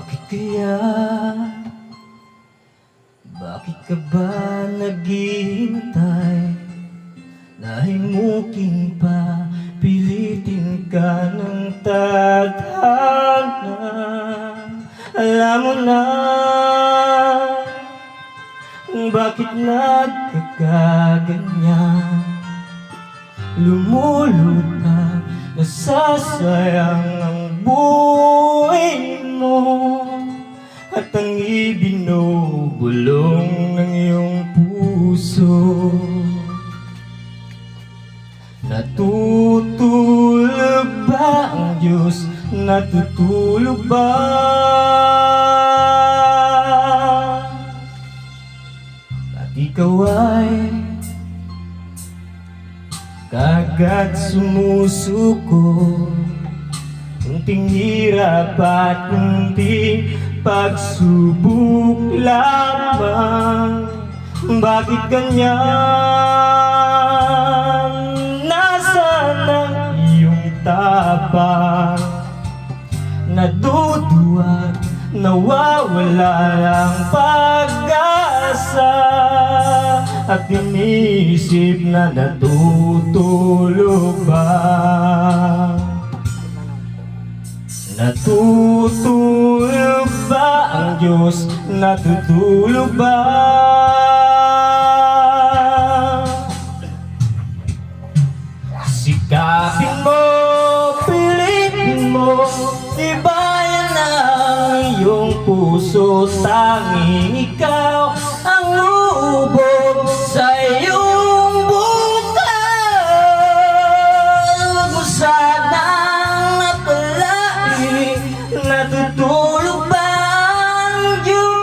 Bakit kaya? Bakit ka ba naghihintay? Nahimukin pa, pilitin ka ng tadhana. Alam mo na kung bakit nagkakaganyan. Lumulutang, nasasayang ang buhay mo, at ang ibinubulong ng iyong puso. Natutulog ba ang Diyos? Natutulog ba? At ikaw ay kagad sumusuko, kunting hirap at kunting pagsubok lamang. Bakit ganyan? Nasaan ang iyong tapang? Naduduwag, nawawala ang pag-asa, at iniisip na natutulog ba? Natutulog ba ang Diyos? Natutulog ba? Sikapin mo, pilitin mo, tibayan ang iyong puso. Tanging ikaw ang lubog sa iyong bukas. Huwag mo sanang napalain, natutulog ba ang Diyos?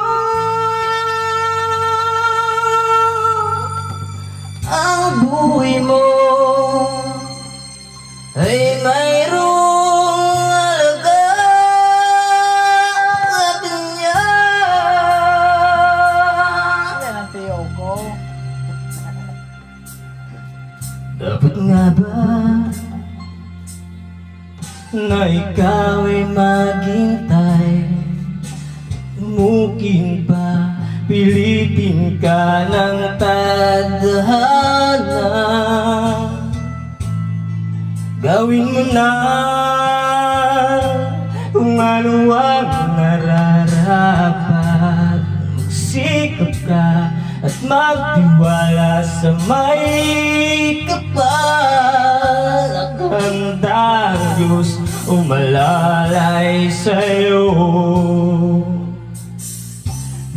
Ang buhay mo ay mayroong halaga sa Kanya. Dapat nga ba na ikaw ay maghintay? Umuking ba, pilitin ka ng tadhana. Gawin mo na kung ano ang nararapat. Magsikap ka at magtiwala sa may kapal. Ang handang Diyos umalalay sa'yo.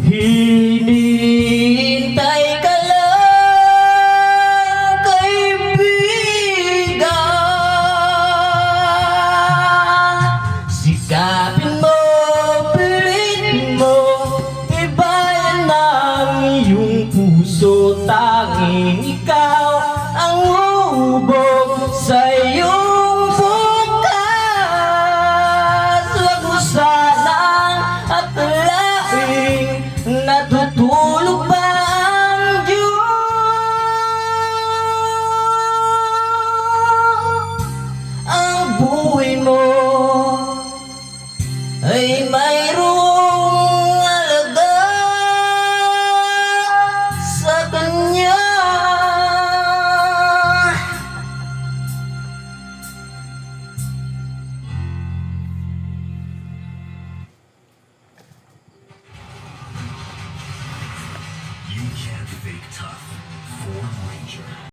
Hinihintay ka lang, kaibigan. Sikapin mo, pilitin mo, tibayan ang iyong puso. Tanging ikaw ang hubog sa iyong bukas. Huwag mo sanang atalain, natutulog ba ang Diyos? Ang buhay mo ay mayroong halaga sa Kanya. You can't fake tough. Ford Ranger.